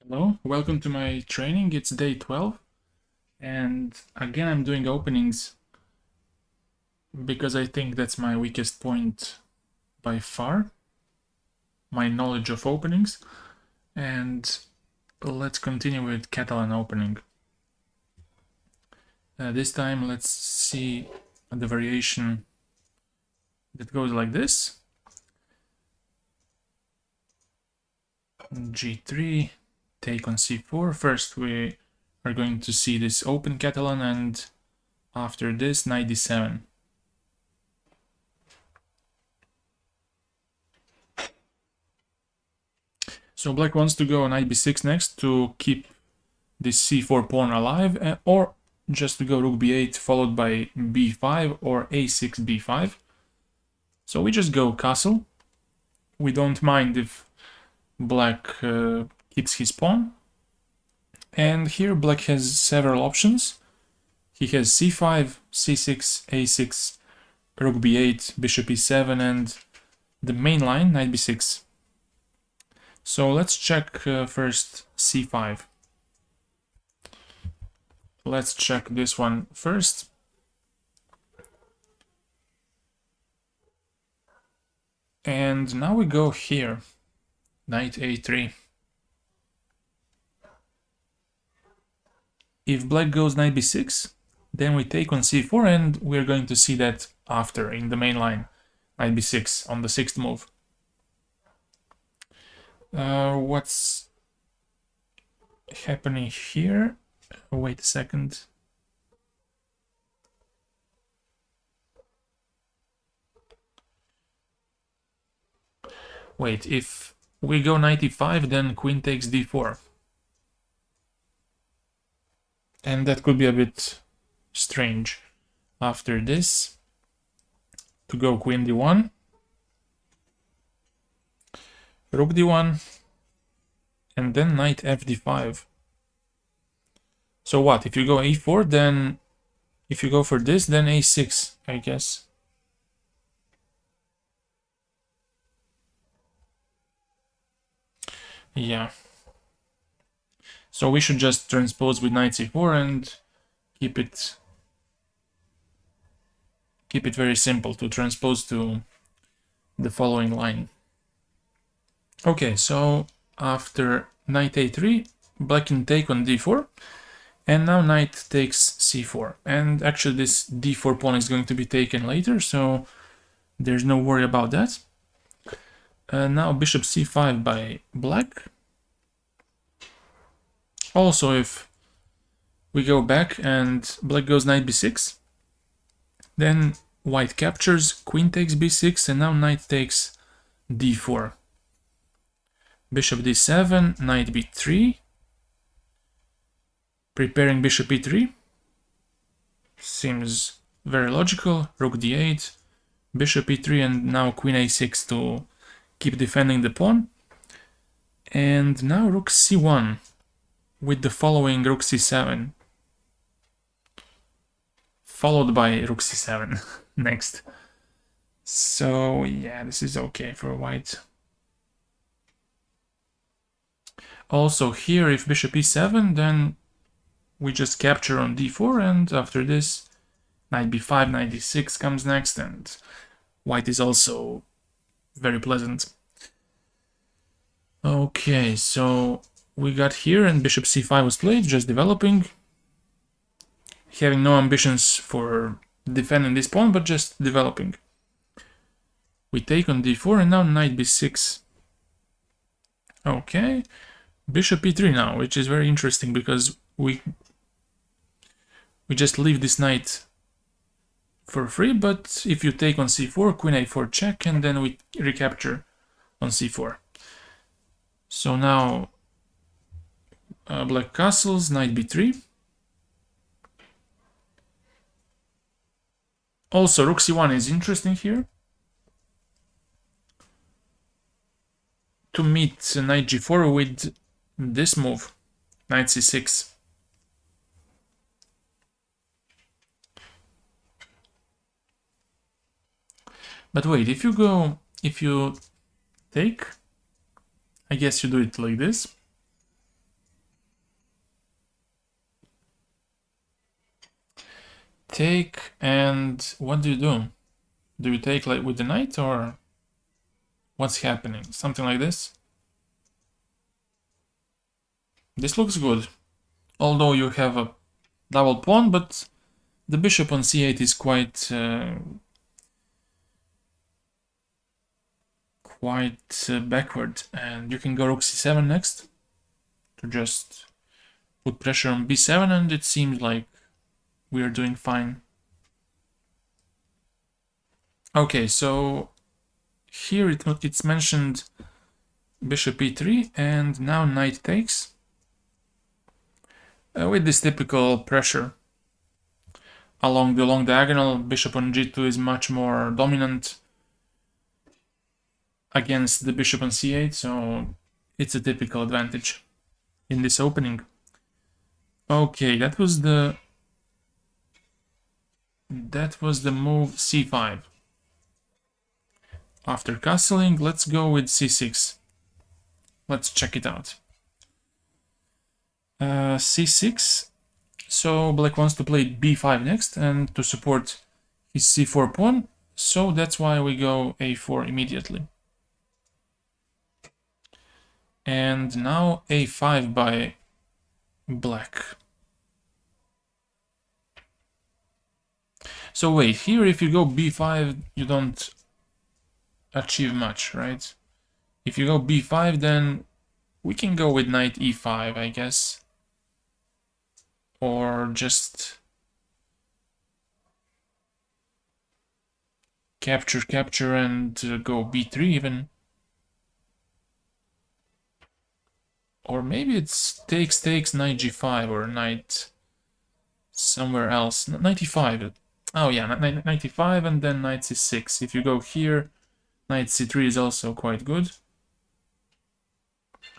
Hello, welcome to my training. It's day 12, and again I'm doing openings because I think that's my weakest point by far, my knowledge of openings. And let's continue with Catalan Opening. This time let's see the variation that goes like this. G3, take on C4. First we are going to see this open Catalan, and after this knight d7. So black wants to go knight b6 next to keep this c4 pawn alive, or just to go rook b8 followed by b5 or a6 b5. So we just go castle. We don't mind if black keeps his pawn. And here black has several options. He has c5, c6, a6, rook b8, bishop e7, and the main line, knight b6. So let's check first c5. Let's check this one first. And now we go here, knight a3. If black goes knight b6, then we take on c4, and we're going to see that after in the main line, knight b6 on the sixth move. What's happening here? Wait a second. Wait, if we go knight e5, then queen takes d4. And that could be a bit strange. After this, to go queen d1, rook d1, and then knight fd5. So what, if you go a4, then if you go for this, then a6, I guess. Yeah. So we should just transpose with knight c4 and keep it very simple to transpose to the following line. Okay, so after knight a3, black can take on d4, and now knight takes c4. And actually this d4 pawn is going to be taken later, so there's no worry about that. Now bishop c5 by black. Also, if we go back and black goes knight b6, then white captures, queen takes b6, and now knight takes d4. Bishop d7, knight b3, preparing bishop e3. Seems very logical. Rook d8, bishop e3, and now queen a6 to keep defending the pawn. And now rook c1 with the following rook c7, followed by rook c7 next. So yeah, this is okay for white. Also here, if bishop e7, then we just capture on d4, and after this knight b5, knight d6 comes next, and white is also very pleasant. Okay, so we got here, and bishop c5 was played, just developing, having no ambitions for defending this pawn, but just developing. We take on d4, and now knight b6. Okay, bishop e3 now, which is very interesting because we just leave this knight for free, but if you take on c4, queen a4 check, and then we recapture on c4. So now black castles, knight b3. Also, rook c1 is interesting here. To meet knight g4 with this move, knight c6. But wait, if you take, I guess you do it like this. take, and what do you do? Do you take like with the knight, or what's happening? Something like this? This looks good. Although you have a double pawn, but the bishop on c8 is quite backward, and you can go rook c7 next to just put pressure on b7, and it seems like we are doing fine. Okay, so here it's mentioned bishop e3, and now knight takes with this typical pressure along the long diagonal. Bishop on g2 is much more dominant against the bishop on c8, so it's a typical advantage in this opening. Okay, that was the move c5. After castling, let's go with c6. Let's check it out. c6. So black wants to play b5 next, and to support his c4 pawn, so that's why we go a4 immediately. And now a5 by black. So wait, here if you go b5, you don't achieve much, right? If you go b5, then we can go with knight e5, I guess. Or just capture, and go b3 even. Or maybe it's takes, knight g5, or knight somewhere else. Knight e5. Oh yeah, knight e5, and then knight c6. If you go here, knight c3 is also quite good.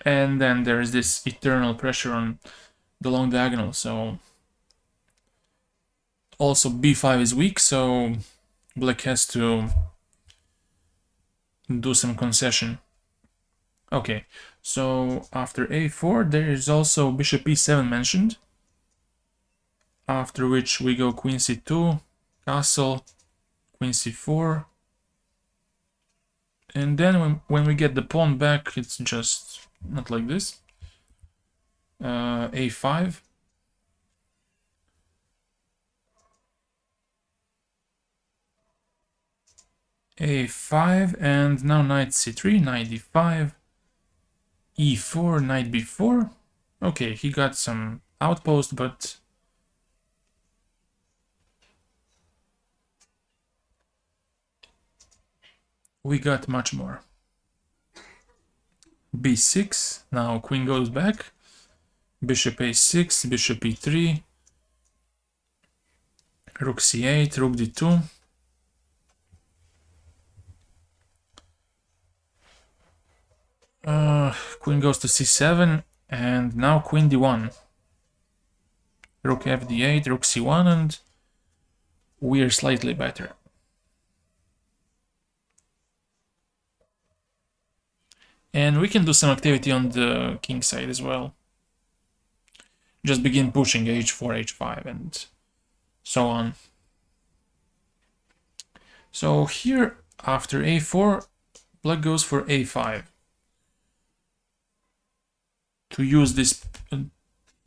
And then there's this eternal pressure on the long diagonal, so also b5 is weak, so black has to do some concession. Okay, so after a4 there is also bishop e7 mentioned, after which we go queen c2, castle, queen c4, and then when we get the pawn back, it's just not like this. A5, a5, and now knight c3, knight d5, e4, knight b4. Okay, he got some outpost, but we got much more. b6, now queen goes back, bishop a6, bishop e3, rook c8, rook d2. Queen goes to c7, and now queen d1. Rook fd8, rook c1, and we're slightly better. And we can do some activity on the king side as well. Just begin pushing h4, h5, and so on. So here, after a4, black goes for a5 to use this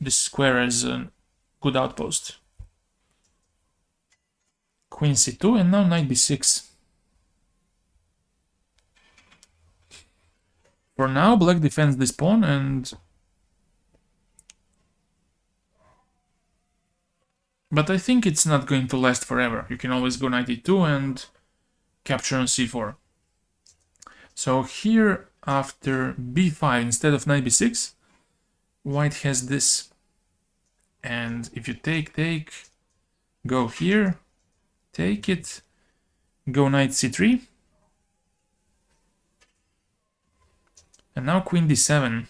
square as a good outpost. Queen c2, and now knight b6. For now, black defends this pawn, but I think it's not going to last forever. You can always go knight e2 and capture on c4. So here, after b5 instead of knight b6, white has this. And if you take, go here, take it, go knight c3, and now queen d7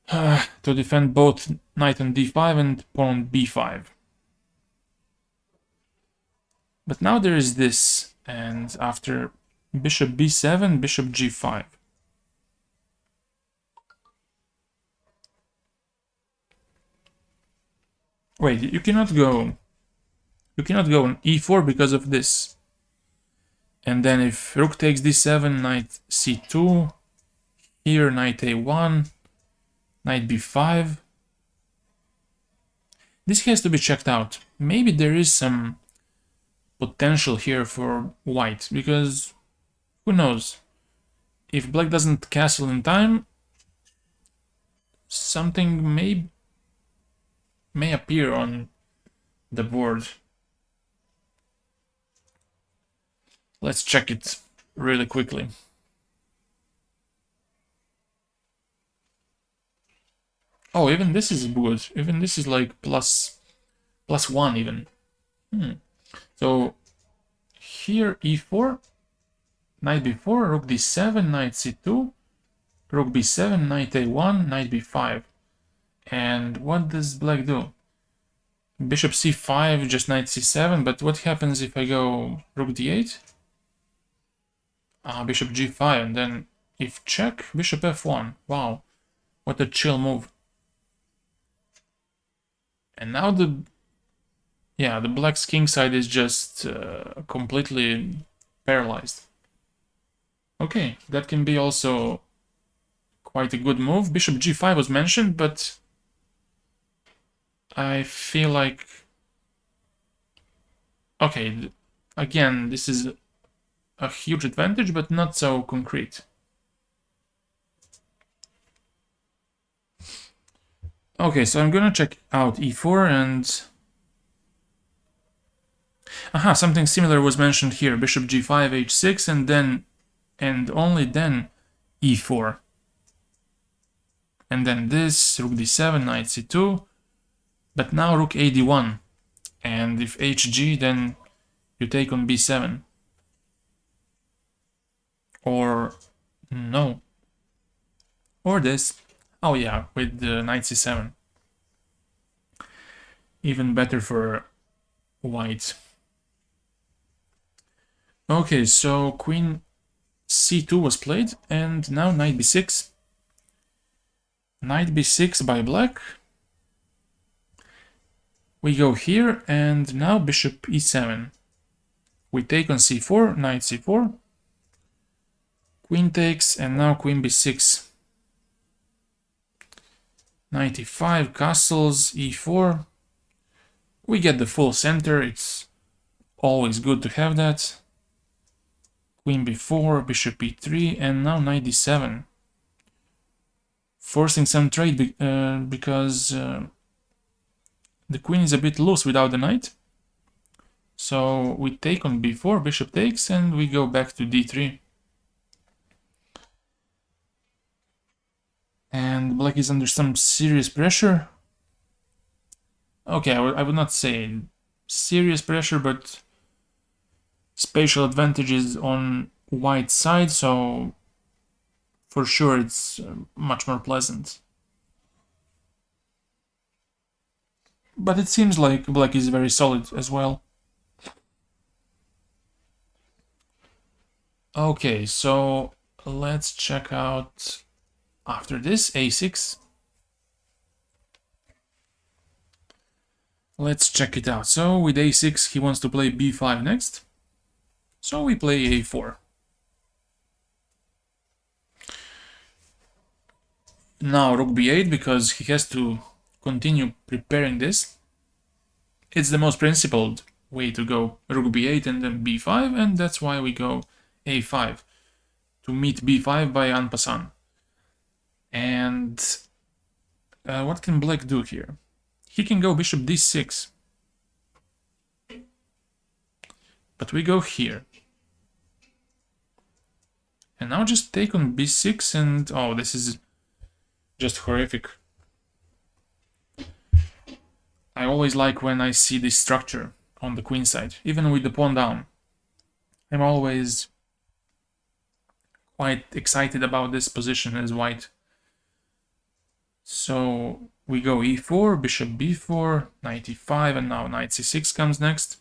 to defend both knight on d5 and pawn on b5. But now there is this, and after bishop b7, bishop g5. Wait, you cannot go on e4 because of this. And then if rook takes d7, knight c2, here knight a1, knight b5. This has to be checked out. Maybe there is some potential here for white, because who knows? If black doesn't castle in time, something may appear on the board. Let's check it really quickly. Oh, even this is good. Even this is like +1 even. So here e4, knight b4, rook d7, knight c2, rook b7, knight a1, knight b5. And what does black do? Bishop c5, just knight c7, but what happens if I go rook d8? Bishop g5, and then if check, bishop f1. Wow, what a chill move. And now the black's king side is just completely paralyzed. Okay, that can be also quite a good move. Bishop g5 was mentioned, but I feel like... Okay, again, this is a huge advantage, but not so concrete. Okay, so I'm gonna check out e4 and... Aha, something similar was mentioned here. Bishop g5, h6, and only then e4. And then this, rook d7, knight c2. But now rook a d1. And if hg, then you take on b7. Or no. Or this. Oh yeah, with the knight c7. Even better for white. Okay, so queen c2 was played, and now knight b6. Knight b6 by black. We go here, and now bishop e7. We take on c4, knight c4. Queen takes, and now queen b6. Knight e5, castles, e4. We get the full center, it's always good to have that. Queen b4, bishop e3, and now knight d7. Forcing some trade because the queen is a bit loose without the knight. So we take on b4, bishop takes, and we go back to d3. And black is under some serious pressure. Okay, I would not say serious pressure, but spatial advantages on white side, so for sure it's much more pleasant. But it seems like black is very solid as well. Okay, so let's check out after this a6. Let's check it out. So with a6 he wants to play b5 next. So we play a4. Now rook b8 because he has to continue preparing this. It's the most principled way to go, rook b8 and then b5, and that's why we go a5 to meet b5 by en passant. And what can black do here? He can go bishop d6, but we go here. And now just take on b6 and... oh, this is just horrific. I always like when I see this structure on the queen side, even with the pawn down. I'm always quite excited about this position as white. So we go e4, bishop b4, knight e5, and now knight c6 comes next.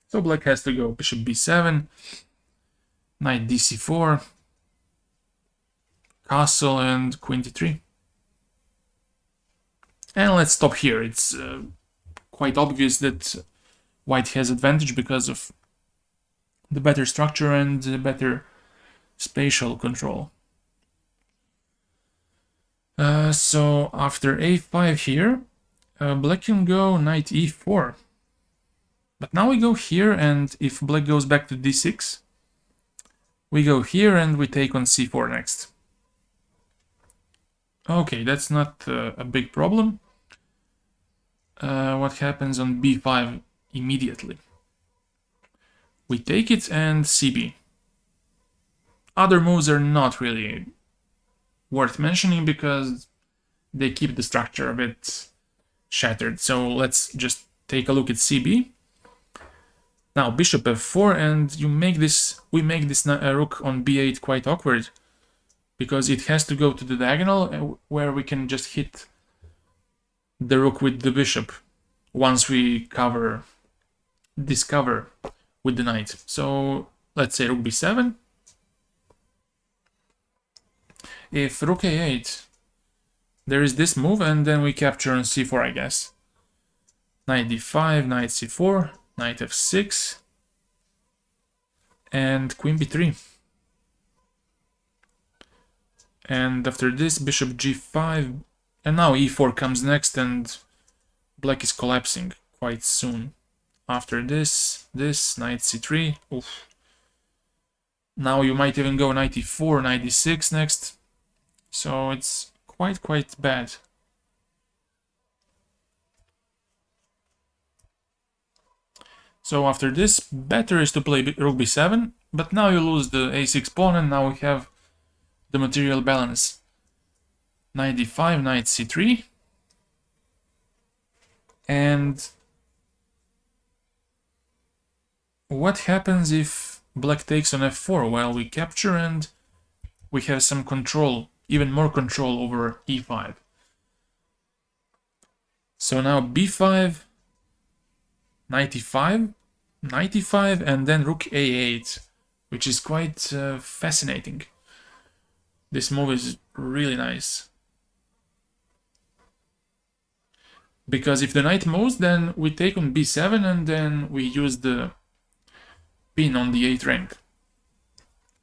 So black has to go bishop b7, knight dc4, castle, and queen d3. And let's stop here. It's quite obvious that white has advantage because of the better structure and the better spatial control. So after a5 here, black can go knight e4. But now we go here, and if black goes back to d6, we go here and we take on c4 next. Okay, that's not a big problem. What happens on b5 immediately? We take it and cb. Other moves are not really worth mentioning because they keep the structure a bit shattered. So let's just take a look at cb. Now bishop f4, and we make this rook on b8 quite awkward because it has to go to the diagonal where we can just hit the rook with the bishop once we discover with the knight. So let's say rook b7. If rook a8, there is this move, and then we capture on c4, I guess. Knight d5, knight c4, knight f6, and queen b3. And after this, bishop g5, and now e4 comes next, and black is collapsing quite soon. After this, knight c3. Oof. Now you might even go knight e4, knight d6 next. So it's quite bad. So after this, better is to play rook b7, but now you lose the a6 pawn, and now we have the material balance. Knight d5, knight c3, and what happens if black takes on f4? Well, we capture and we have some control, even more control over e5. So now b5, knight e5, knight e5, and then rook a8, which is quite fascinating. This move is really nice. Because if the knight moves, then we take on b7, and then we use the pin on the 8th rank.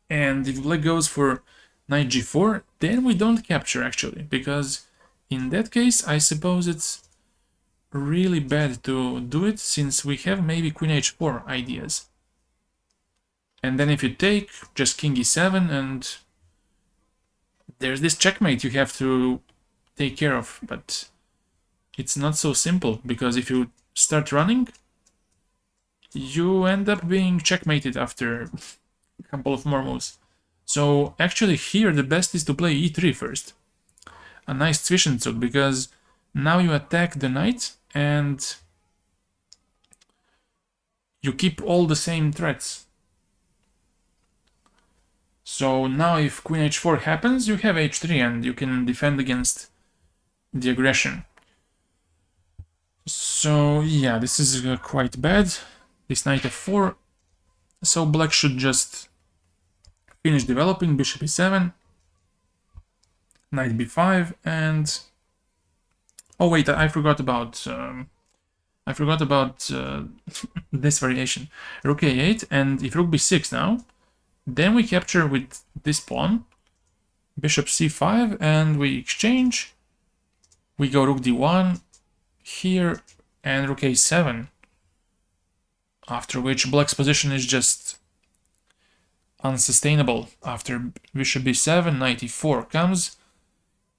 And if black goes for knight g4, then we don't capture actually, because in that case I suppose it's really bad to do it, since we have maybe queen h4 ideas. And then if you take, just king e7, and there's this checkmate you have to take care of, but it's not so simple, because if you start running, you end up being checkmated after a couple of more moves. So actually here the best is to play e3 first. A nice Zwischenzug, because now you attack the knight and you keep all the same threats. So now if queen h4 happens, you have h3 and you can defend against the aggression. So yeah, this is quite bad. This knight f4. So black should just finish developing, bishop e7, knight b5, and oh wait, I forgot about this variation. Rook a8, and if rook b6 now, then we capture with this pawn, bishop c5, and we exchange. We go rook d1 here, and rook a7. After which black's position is just unsustainable. After bishop b7, knight e4 comes,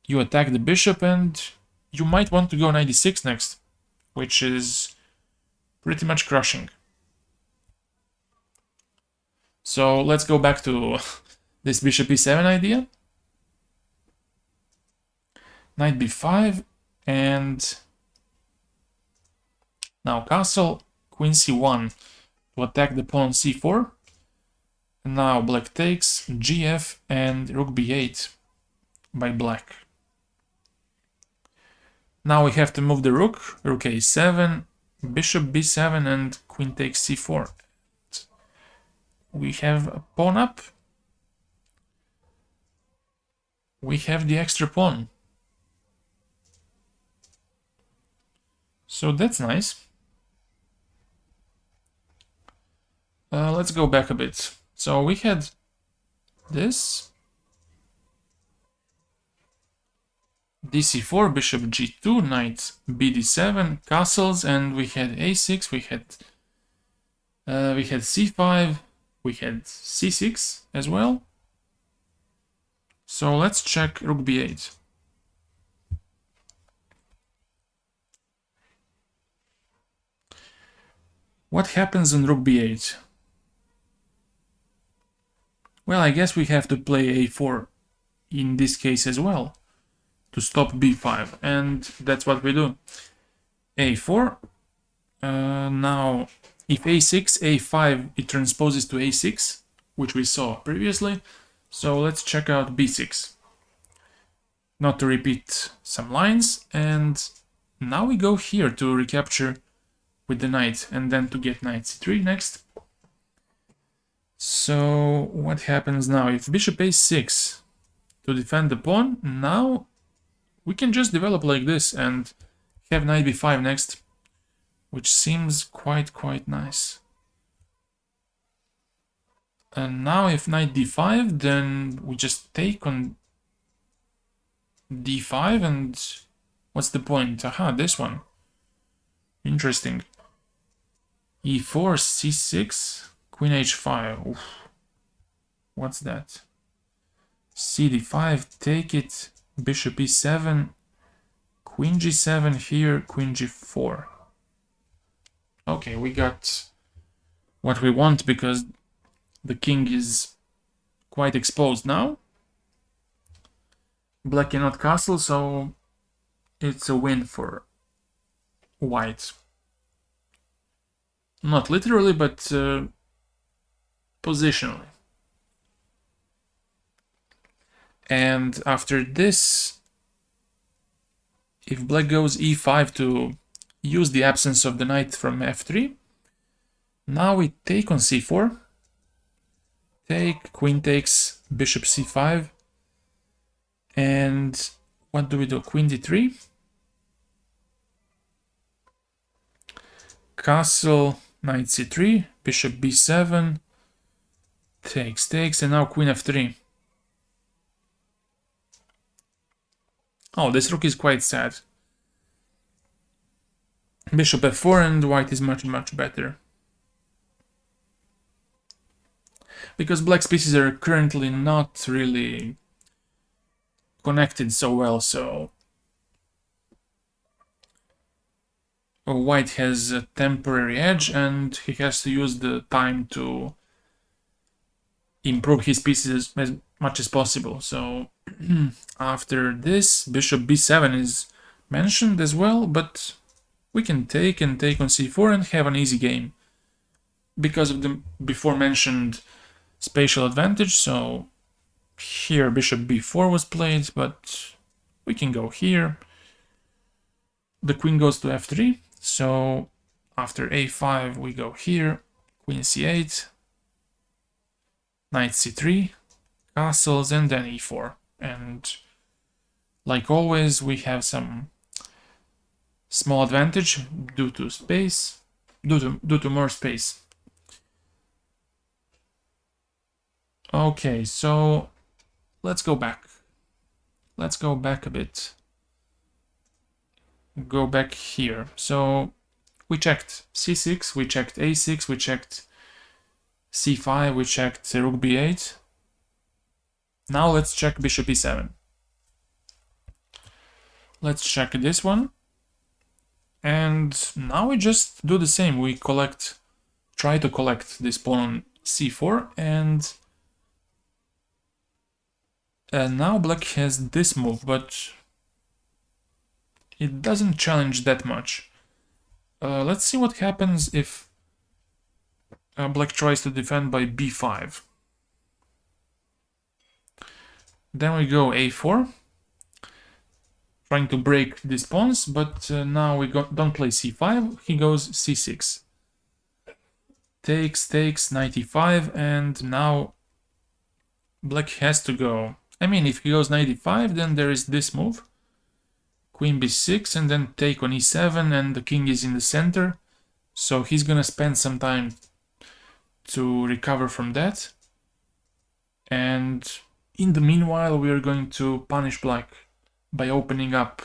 you attack the bishop, and you might want to go knight d6 next, which is pretty much crushing. So let's go back to this bishop e7 idea. Knight b5, and now castle, queen c1 to attack the pawn c4. And now black takes, gf, and rook b8 by black. Now we have to move the rook a7, bishop b7, and queen takes c4. We have a pawn up. We have the extra pawn. So that's nice. Let's go back a bit. So we had this. dc4, bishop g2, knight bd7, castles, and we had a6, we had c5, we had c6 as well. So let's check rook b8. What happens on rook b8? Well, I guess we have to play a4 in this case as well to stop b5, and that's what we do. a4. Now, if a6, a5, it transposes to a6, which we saw previously. So let's check out b6. Not to repeat some lines, and now we go here to recapture with the knight, and then to get knight c3 next. So what happens now? If bishop a6 to defend the pawn, now we can just develop like this and have knight b5 next, which seems quite nice. And now if knight d5, then we just take on d5, and what's the point? Aha, this one. Interesting. e4, c6, queen h5. Oof. What's that? cd5, take it, bishop e7, queen g7 here, queen g4. Okay, we got what we want because the king is quite exposed now. Black cannot castle, so it's a win for white. Not literally, but positionally. And after this, if black goes e5 to use the absence of the knight from f3, now we take on c4, take, queen takes, bishop c5, and what do we do? Queen d3, castle, knight c3, bishop b7, takes, and now queen f3. Oh, this rook is quite sad. Bishop f4, and white is much better. Because black's pieces are currently not really connected so well, so white has a temporary edge and he has to use the time to improve his pieces as much as possible. So after this, bishop b7 is mentioned as well, but we can take on c4 and have an easy game because of the before mentioned spatial advantage. So here bishop b4 was played, but we can go here. The queen goes to f3, so after a5 we go here, queen c8, knight c3, castles, and then e4. And like always, we have some small advantage due to space, due to more space. Okay, so let's go back. Let's go back a bit. Go back here. So we checked c6, we checked a6, we checked c5, we checked rook b8. Now let's check bishop e7. Let's check this one. And now we just do the same. We try to collect this pawn on c4, and now black has this move, but it doesn't challenge that much. Let's see what happens if black tries to defend by b5. Then we go a4, trying to break these pawns, but now we don't play c5, he goes c6. Takes, knight e5, and now black has to go. I mean, if he goes knight e5, then there is this move. queen b6, and then take on e7, and the king is in the center, so he's gonna spend some time to recover from that. And in the meanwhile, we are going to punish black by opening up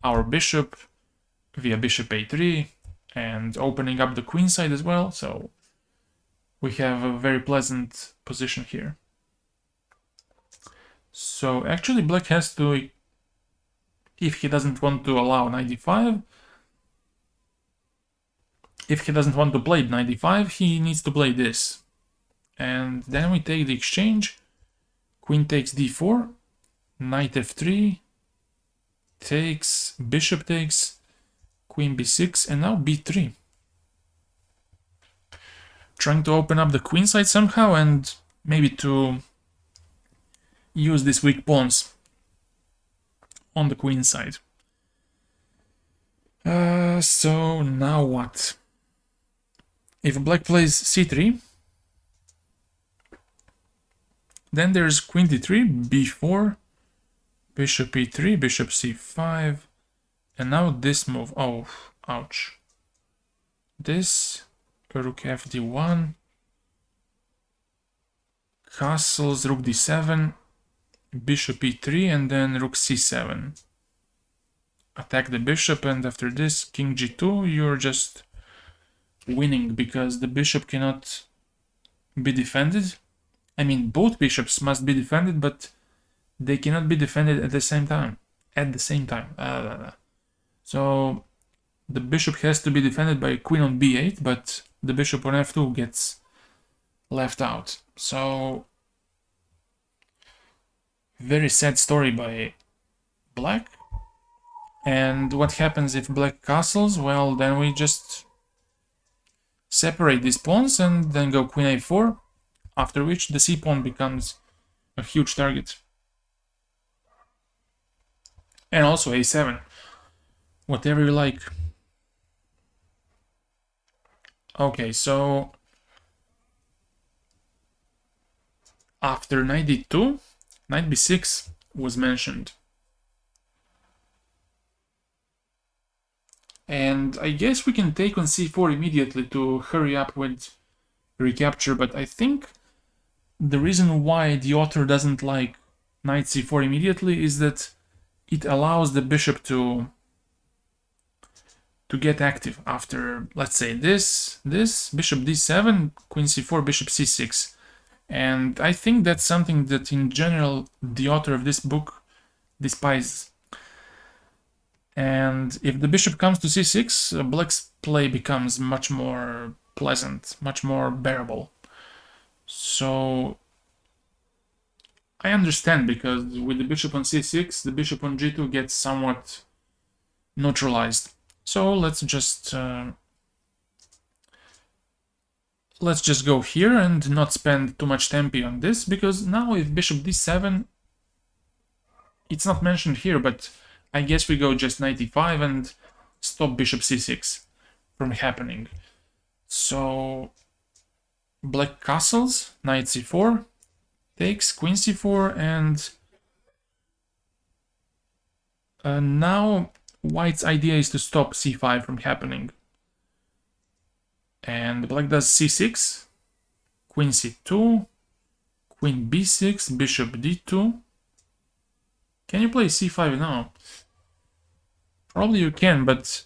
our bishop via bishop a3 and opening up the queen side as well, so we have a very pleasant position here. So actually black has to, if he doesn't want to allow knight d5, if he doesn't want to play knight d5, he needs to play this. And then we take the exchange, queen takes d4, knight f3, takes, bishop takes, queen b6, and now b3. Trying to open up the queen side somehow and maybe to use these weak pawns on the queen side. So now what? If black plays c3, then there's queen d3, b4, bishop e3, bishop c5, and now this move. Oh, ouch. This, rook fd1, castles, rook d7, bishop e3, and then rook c7. Attack the bishop, and after this, king g2, you're just winning because the bishop cannot be defended. I mean, both bishops must be defended, but they cannot be defended at the same time. So the bishop has to be defended by queen on b8, but the bishop on f2 gets left out. So very sad story by black. And what happens if black castles? Well, then we just separate these pawns and then go queen a4, after which the c pawn becomes a huge target. And also a7, whatever you like. Okay, so after knight d2, knight b6 was mentioned. And I guess we can take on c4 immediately to hurry up with recapture, but I think the reason why the author doesn't like knight c4 immediately is that it allows the bishop to get active after, let's say, this, bishop d7, queen c4, bishop c6. And I think that's something that in general the author of this book despises. And if the bishop comes to c6, black's play becomes much more pleasant, much more bearable. So I understand, because with the bishop on c6, the bishop on g2 gets somewhat neutralized. So let's just go here and not spend too much tempi on this, because now if bishop d7, it's not mentioned here, but I guess we go just knight e5 and stop bishop c6 from happening. So black castles, knight c4, takes, queen c4, and now white's idea is to stop c5 from happening. And black does c6, queen c2, queen b6, bishop d2. Can you play c5 now? Probably you can, but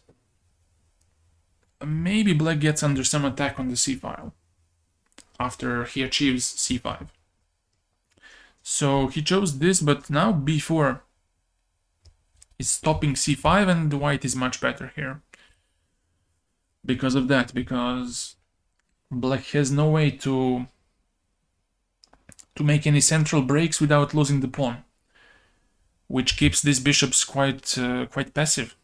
maybe black gets under some attack on the c file after he achieves c5. So he chose this, but now b4 is stopping c5, and white is much better here. Because of that, because black has no way to make any central breaks without losing the pawn, which keeps these bishops quite passive.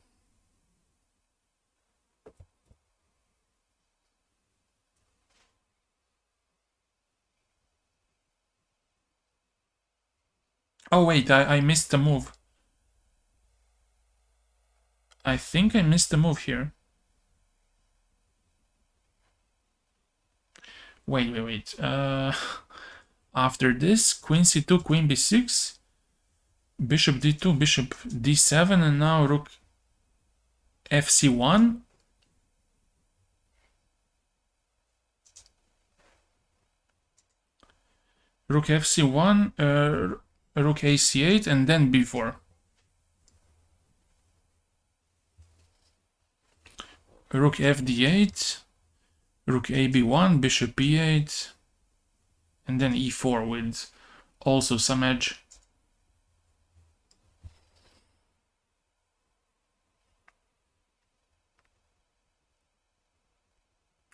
Oh wait, I missed a move. I think I missed a move here. Wait. After this, queen c2, queen b6. bishop d2, bishop d7, and now rook fc1. Rook fc1, rook ac8, and then b4. Rook fd8, rook ab1, bishop e8, and then e4 with also some edge.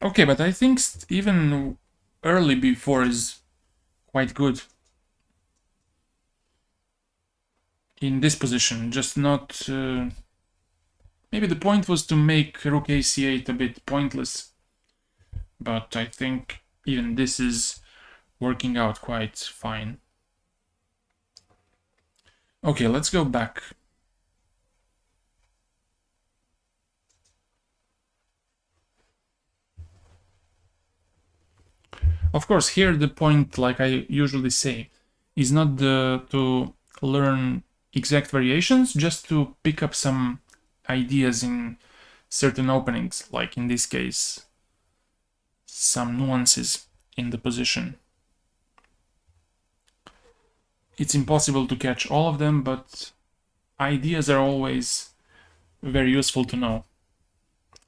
Okay, but I think even early b4 is quite good in this position, just not... maybe the point was to make rook ac8 a bit pointless, but I think even this is working out quite fine. Okay, let's go back. Of course, here the point, like I usually say, is not to learn exact variations, just to pick up some ideas in certain openings, like in this case, some nuances in the position. It's impossible to catch all of them, but ideas are always very useful to know.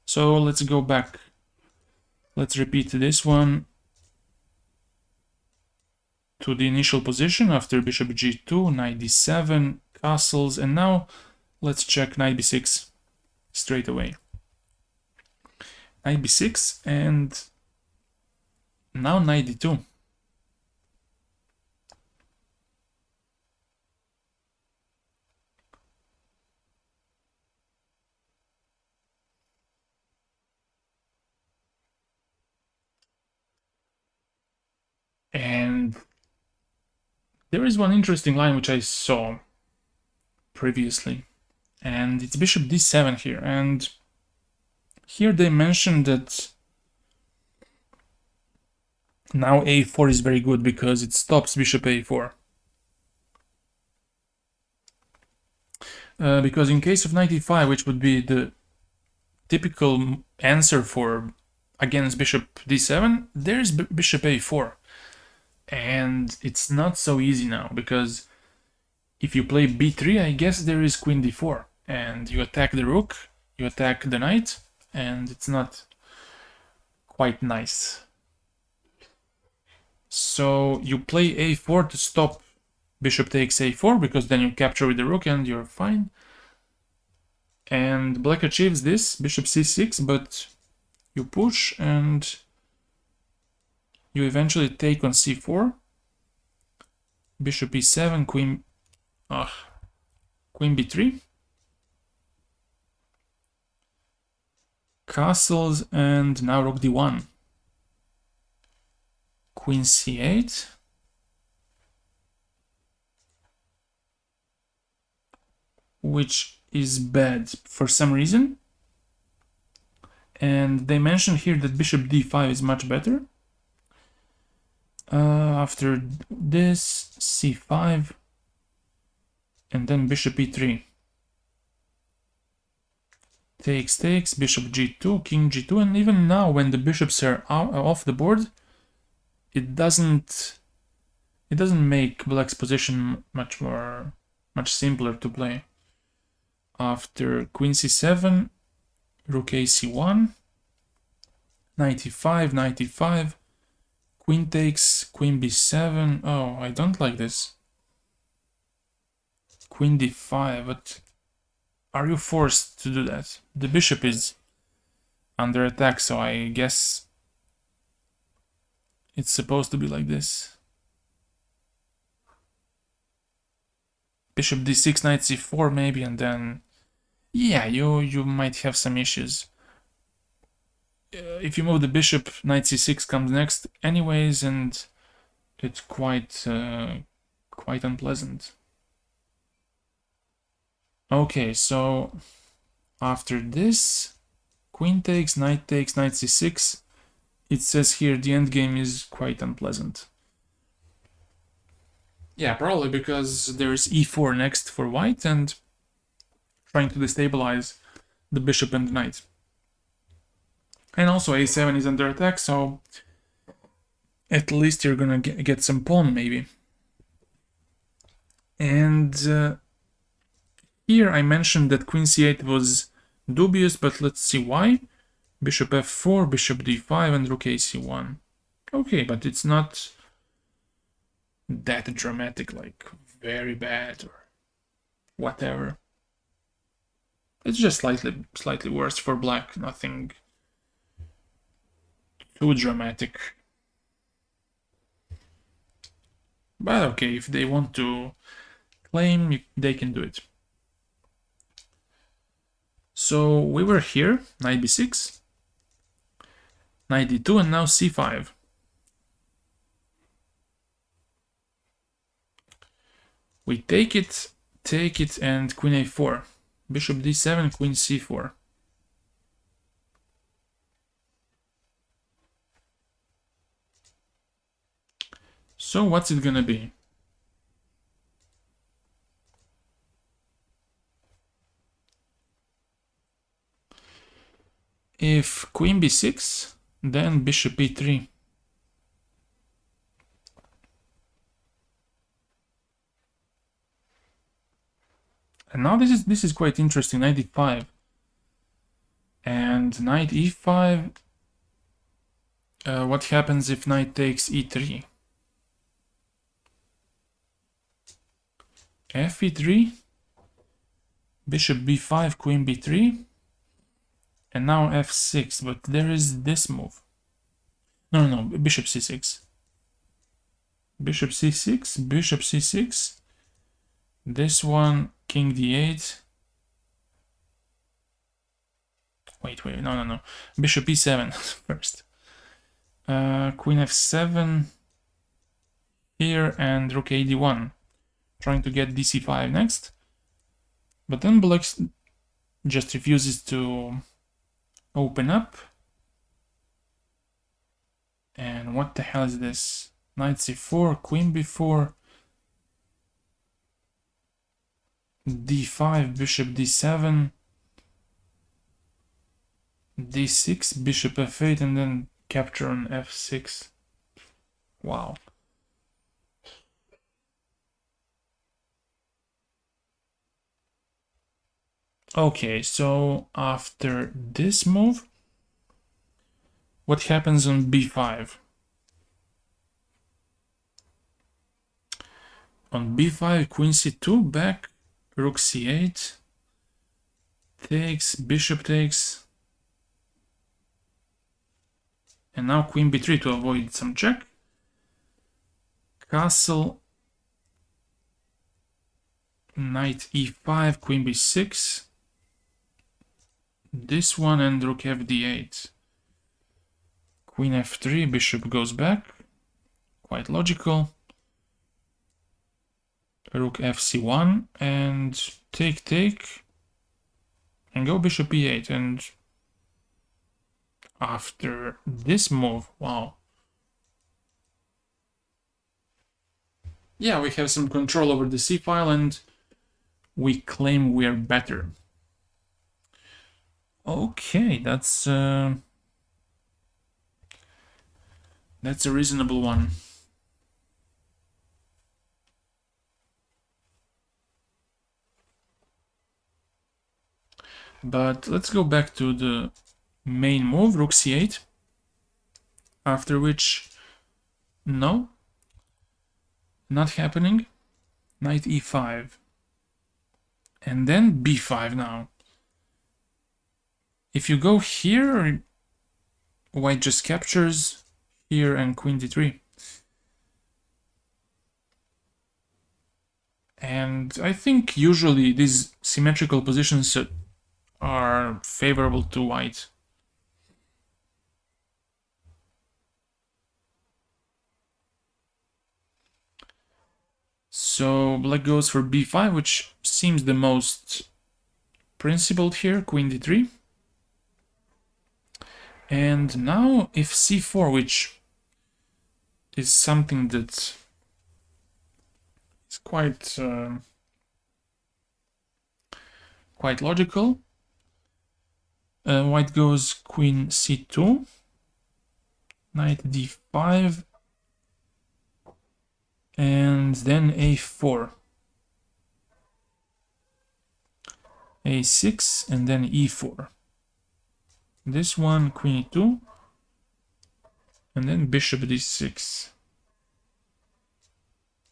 So let's go back. Let's repeat this one to the initial position after bishop g2, knight d7, castles, and now let's check knight b6 straight away. Knight b6 and now knight d2. And there is one interesting line which I saw previously, and it's bishop d7 here, and here they mentioned that now a4 is very good because it stops bishop a4. Because in case of knight e5, which would be the typical answer for against bishop d7, there's bishop a4. And it's not so easy now, because if you play b3, I guess there is queen d4, and you attack the rook, you attack the knight, and it's not quite nice. So you play a4 to stop bishop takes a4, because then you capture with the rook and you're fine. And black achieves this, bishop c6, but you push and you eventually take on c4, bishop e7, queen b3, castles, and now rook d1, queen c8, which is bad for some reason, and they mention here that bishop d5 is much better. After this, c5, and then bishop e3. Takes, bishop g2, king g2, and even now when the bishops are off the board, it doesn't make black's position much simpler to play. After queen c7, rook ac1, knight e5, knight e5, queen takes, queen b7. Oh, I don't like this. Queen d5, but are you forced to do that? The bishop is under attack, so I guess it's supposed to be like this. Bishop d6, knight c4 maybe, and then yeah, you might have some issues. If you move the bishop, knight c6 comes next anyways, and it's quite unpleasant. Okay, so after this, queen takes, knight c6, it says here the endgame is quite unpleasant. Yeah, probably because there's e4 next for white and trying to destabilize the bishop and the knight. And also a7 is under attack, so at least you're gonna get some pawn maybe. And here I mentioned that queen c8 was dubious, but let's see why. Bishop f4, bishop d5, and rook ac1. Okay, but it's not that dramatic, like very bad or whatever. It's just slightly worse for black, nothing too dramatic. But okay, if they want to claim, they can do it. So we were here, knight b6, knight d2, and now c5. We take it, and queen a4. Bishop d7, queen c4. So what's it gonna be? If queen b6, then bishop e3. And now this is quite interesting. Knight e5 and knight e5. What happens if knight takes e3? F e3, bishop b5, queen b3, and now f6. But there is this move. No, bishop c6. Bishop c6, bishop c6. This one, king d8. Wait, no. Bishop e7 first. Queen f7 here and rook a d1. Trying to get dc5 next. But then black just refuses to open up. And what the hell is this? Knight c4, queen b4, d5, bishop d7, d6, bishop f8, and then capture on f6. Wow. Okay, so after this move, what happens on b5? On b5, queen c2, back, rook c8, takes, bishop takes, and now queen b3 to avoid some check. Castle, knight e5, queen b6, this one, and rook fd8. Queen f3, bishop goes back, quite logical. Rook fc1, and take, and go bishop e8. And after this move, wow. Yeah, we have some control over the c-file, and we claim we're better. Okay, that's a reasonable one. But let's go back to the main move, rook c8. After which, no, not happening. Knight e5. And then b5 now. If you go here, white just captures here and queen d3. And I think usually these symmetrical positions are favorable to white. So black goes for b5, which seems the most principled here, queen d3. And now if c4, which is something that It's quite logical. White goes queen c2, knight d5, and then a4, a6, and then e4. This one, queen e2, and then bishop d6.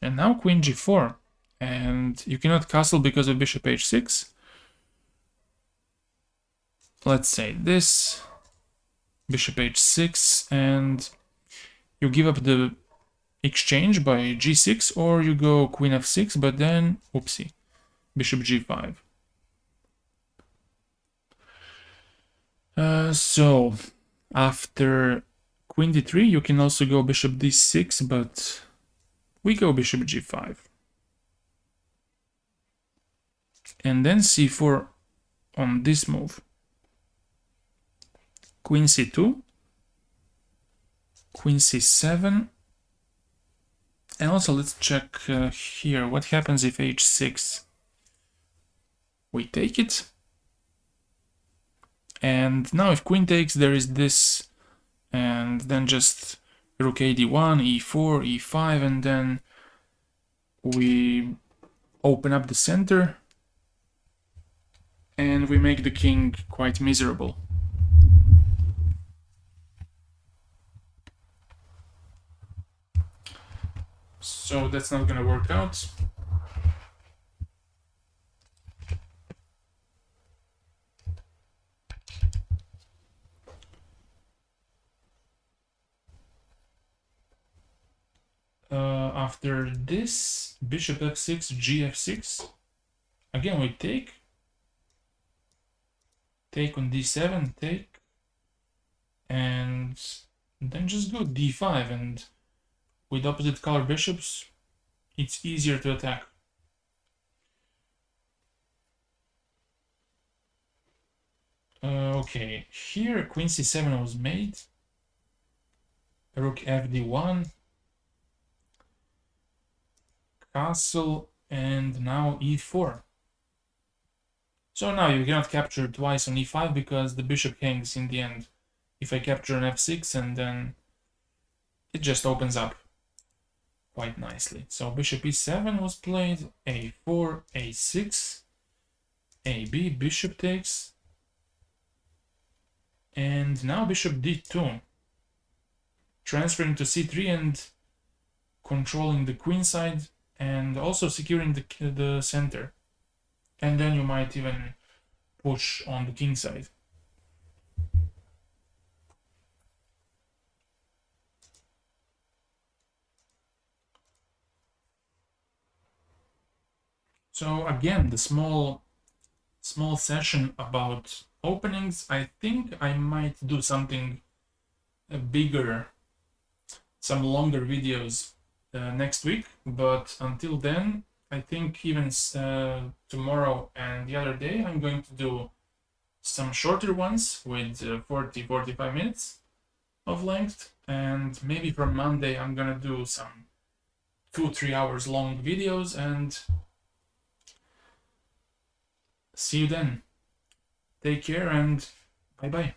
And now queen g4, and you cannot castle because of bishop h6. Let's say this, bishop h6, and you give up the exchange by g6, or you go queen f6, but then, oopsie, bishop g5. So, after queen d3, you can also go bishop d6, but we go bishop g5. And then c4 on this move. Queen c2, queen c7, and also let's check here what happens if h6. We take it, and now if queen takes, there is this, and then just rook a d1, e4, e5, and then we open up the center and we make the king quite miserable. So that's not gonna work out. After this, bishop f6, gf6. Again, we take on d7, take, and then just go d5, and with opposite color bishops, it's easier to attack. Okay, here queen c7 was made, rook fd1, castle, and now e4. So now you cannot capture twice on e5 because the bishop hangs in the end. If I capture an f6, and then it just opens up quite nicely. So bishop e7 was played, a4, a6, ab, bishop takes, and now bishop d2, transferring to c3 and controlling the queen side, and also securing the center. And then you might even push on the king side. So again, the small session about openings. I think I might do something bigger, some longer videos next week, but until then, I think even tomorrow and the other day, I'm going to do some shorter ones with 40-45 minutes of length, and maybe from Monday I'm gonna do some 2-3 hours long videos, and see you then. Take care and bye bye.